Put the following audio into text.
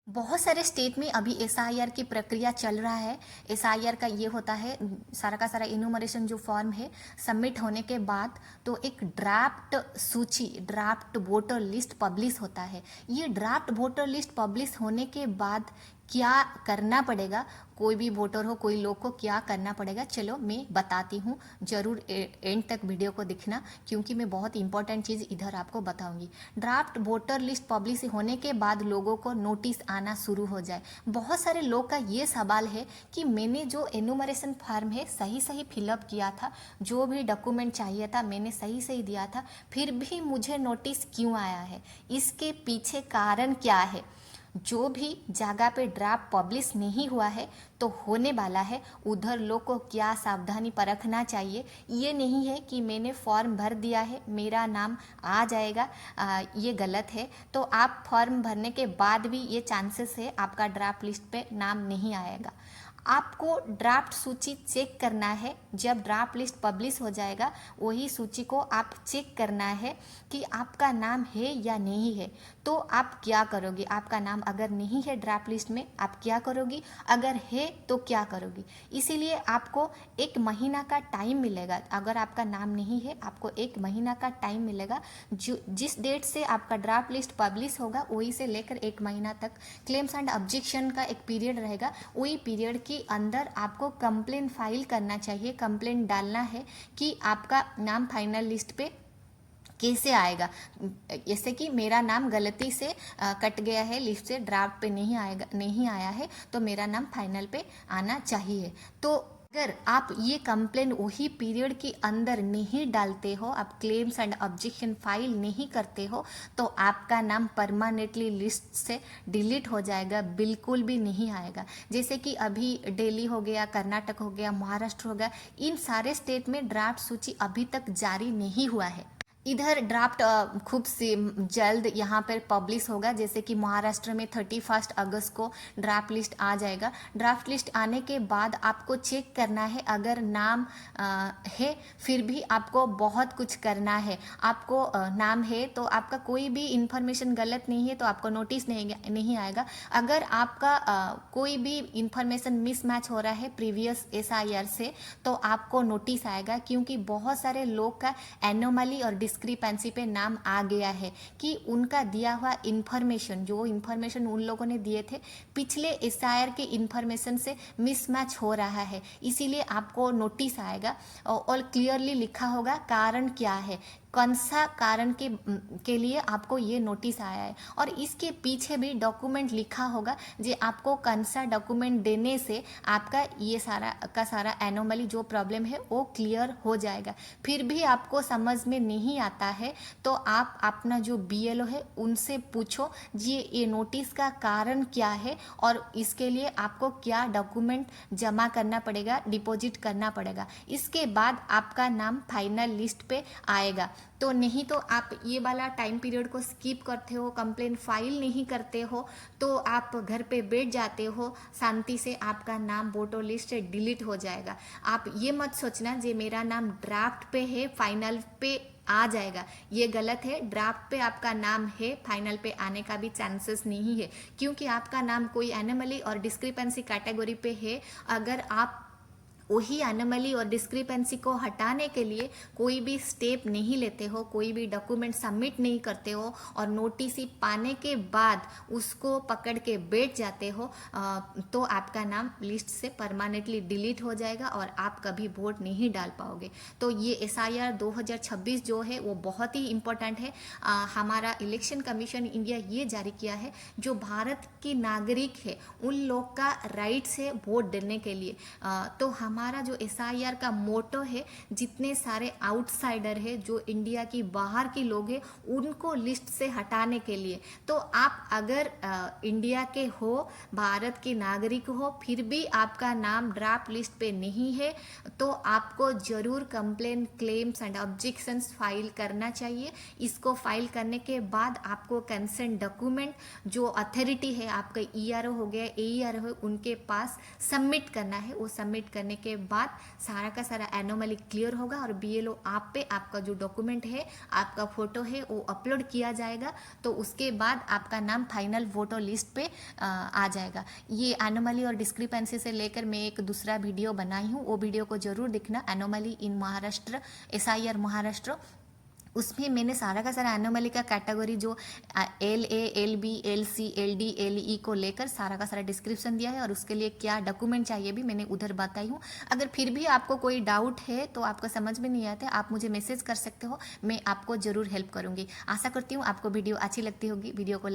बहुत सारे स्टेट में अभी एसआईआर की प्रक्रिया चल रहा है। एसआईआर का ये होता है, सारा का सारा इनुमरेशन जो फॉर्म है सबमिट होने के बाद तो एक ड्राफ्ट सूची, ड्राफ्ट वोटर लिस्ट पब्लिश होता है। ये ड्राफ्ट वोटर लिस्ट पब्लिश होने के बाद क्या करना पड़ेगा, कोई भी वोटर हो, कोई लोग को क्या करना पड़ेगा, चलो मैं बताती हूँ। जरूर एंड तक वीडियो को दिखना, क्योंकि मैं बहुत इंपॉर्टेंट चीज़ इधर आपको बताऊंगी। ड्राफ्ट वोटर लिस्ट पब्लिश होने के बाद लोगों को नोटिस आना शुरू हो जाए। बहुत सारे लोग का ये सवाल है कि मैंने जो एनुमरेशन फॉर्म है सही सही फिलअप किया था, जो भी डॉक्यूमेंट चाहिए था मैंने सही सही दिया था, फिर भी मुझे नोटिस क्यों आया है, इसके पीछे कारण क्या है। जो भी जगह पे ड्राफ्ट पब्लिश नहीं हुआ है तो होने वाला है, उधर लोग को क्या सावधानी परखना चाहिए। ये नहीं है कि मैंने फॉर्म भर दिया है मेरा नाम आ जाएगा, ये गलत है। तो आप फॉर्म भरने के बाद भी ये चांसेस है आपका ड्राफ्ट लिस्ट पे नाम नहीं आएगा। आपको ड्राफ्ट सूची चेक करना है। जब ड्राफ्ट लिस्ट पब्लिश हो जाएगा वही सूची को आप चेक करना है कि आपका नाम है या नहीं है। तो आप क्या करोगे, आपका नाम अगर नहीं है ड्राफ्ट लिस्ट में आप क्या करोगी, अगर है तो क्या करोगी। इसीलिए आपको 1 महीना का टाइम मिलेगा। अगर आपका नाम नहीं है आपको 1 महीना का टाइम मिलेगा। जो जिस डेट से आपका ड्राफ्ट लिस्ट पब्लिश होगा वही से लेकर 1 महीना तक क्लेम्स एंड ऑब्जेक्शन का एक पीरियड रहेगा। वही पीरियड के अंदर आपको कंप्लेन फाइल करना चाहिए, कंप्लेन डालना है कि आपका नाम फाइनल लिस्ट पे कैसे आएगा। जैसे कि मेरा नाम गलती से कट गया है लिस्ट से, ड्राफ्ट पे नहीं आएगा, नहीं आया है, तो मेरा नाम फाइनल पे आना चाहिए। तो अगर आप ये कंप्लेन वही पीरियड के अंदर नहीं डालते हो, आप क्लेम्स एंड ऑब्जेक्शन फाइल नहीं करते हो, तो आपका नाम परमानेंटली लिस्ट से डिलीट हो जाएगा, बिल्कुल भी नहीं आएगा। जैसे कि अभी दिल्ली हो गया, कर्नाटक हो गया, महाराष्ट्र हो गया, इन सारे स्टेट में ड्राफ्ट सूची अभी तक जारी नहीं हुआ है। इधर ड्राफ्ट खूब से जल्द यहाँ पर पब्लिश होगा। जैसे कि महाराष्ट्र में 31 अगस्त को ड्राफ्ट लिस्ट आ जाएगा। ड्राफ्ट लिस्ट आने के बाद आपको चेक करना है, अगर नाम है फिर भी आपको बहुत कुछ करना है। आपको नाम है तो आपका कोई भी इंफॉर्मेशन गलत नहीं है तो आपको नोटिस नहीं आएगा। अगर आपका कोई भी इंफॉर्मेशन मिसमैच हो रहा है प्रीवियस एसआईआर से तो आपको नोटिस आएगा, क्योंकि बहुत सारे लोग का एनोमली और डिस्क्रिपेंसी पे नाम आ गया है कि उनका दिया हुआ इंफॉर्मेशन, जो इंफॉर्मेशन उन लोगों ने दिए थे पिछले एसआईआर के इंफॉर्मेशन से मिसमैच हो रहा है। इसीलिए आपको नोटिस आएगा और क्लियरली लिखा होगा कारण क्या है, कौन सा कारण के लिए आपको ये नोटिस आया है, और इसके पीछे भी डॉक्यूमेंट लिखा होगा जे आपको कौन सा डॉक्यूमेंट देने से आपका ये सारा का सारा एनोमली जो प्रॉब्लम है वो क्लियर हो जाएगा। फिर भी आपको समझ में नहीं आता है तो आप अपना जो बीएलओ है उनसे पूछो जी ये नोटिस का कारण क्या है और इसके लिए आपको क्या डॉक्यूमेंट जमा करना पड़ेगा, डिपॉजिट करना पड़ेगा। इसके बाद आपका नाम फाइनल लिस्ट पे आएगा। तो नहीं तो आप ये वाला टाइम पीरियड को स्किप करते हो, कंप्लेन फाइल नहीं करते हो, तो आप घर पे बैठ जाते हो शांति से, आपका नाम वोटर लिस्ट से डिलीट हो जाएगा। आप ये मत सोचना जे मेरा नाम ड्राफ्ट पे है फाइनल पे आ जाएगा, ये गलत है। ड्राफ्ट पे आपका नाम है, फाइनल पे आने का भी चांसेस नहीं है, क्योंकि आपका नाम कोई एनोमली और डिस्क्रिपेंसी कैटेगरी पे है। अगर आप वही एनोमली और डिस्क्रिपेंसी को हटाने के लिए कोई भी स्टेप नहीं लेते हो, कोई भी डॉक्यूमेंट सबमिट नहीं करते हो और नोटिस पाने के बाद उसको पकड़ के बैठ जाते हो, तो आपका नाम लिस्ट से परमानेंटली डिलीट हो जाएगा और आप कभी वोट नहीं डाल पाओगे। तो ये एसआईआर 2026 जो है वो बहुत ही इम्पोर्टेंट है। हमारा इलेक्शन कमीशन इंडिया ये जारी किया है, जो भारत की नागरिक है उन लोग का राइट्स है वोट देने के लिए। तो हमारा जो एसआईआर का मोटो है, जितने सारे आउटसाइडर है जो इंडिया की बाहर के लोग हैं उनको लिस्ट से हटाने के लिए। तो आप अगर इंडिया के हो, भारत के नागरिक हो, फिर भी आपका नाम ड्राफ्ट लिस्ट पे नहीं है तो आपको जरूर complain, claims and objections file करना चाहिए। इसको फाइल करने के बाद आपको कंसेंट डॉक्यूमेंट जो अथॉरिटी है, आपका ईआरओ हो गया, एईआरओ हो, उनके पास सबमिट करना है। वो सबमिट करने के बाद सारा का सारा एनोमली क्लियर होगा और BLO आप पे आपका जो डॉक्यूमेंट है, आपका फोटो है वो अपलोड किया जाएगा। तो उसके बाद आपका नाम फाइनल वोटर लिस्ट पे आ जाएगा। ये एनोमली और डिस्क्रिपेंसी से लेकर मैं एक दूसरा वीडियो बनाई हूँ, वो वीडियो को जरूर देखना, एनोमली इन महाराष्ट्र, SIR महाराष्ट्र। उसमें मैंने सारा का सारा एनोमली का कैटेगरी जो LA, LB, LC, LD, LE को लेकर सारा का सारा डिस्क्रिप्शन दिया है और उसके लिए क्या डॉक्यूमेंट चाहिए भी मैंने उधर बताई हूँ। अगर फिर भी आपको कोई डाउट है तो आपको समझ में नहीं आता, आप मुझे मैसेज कर सकते हो, मैं आपको जरूर हेल्प करूँगी। आशा करती हूँ आपको वीडियो अच्छी लगती होगी। वीडियो को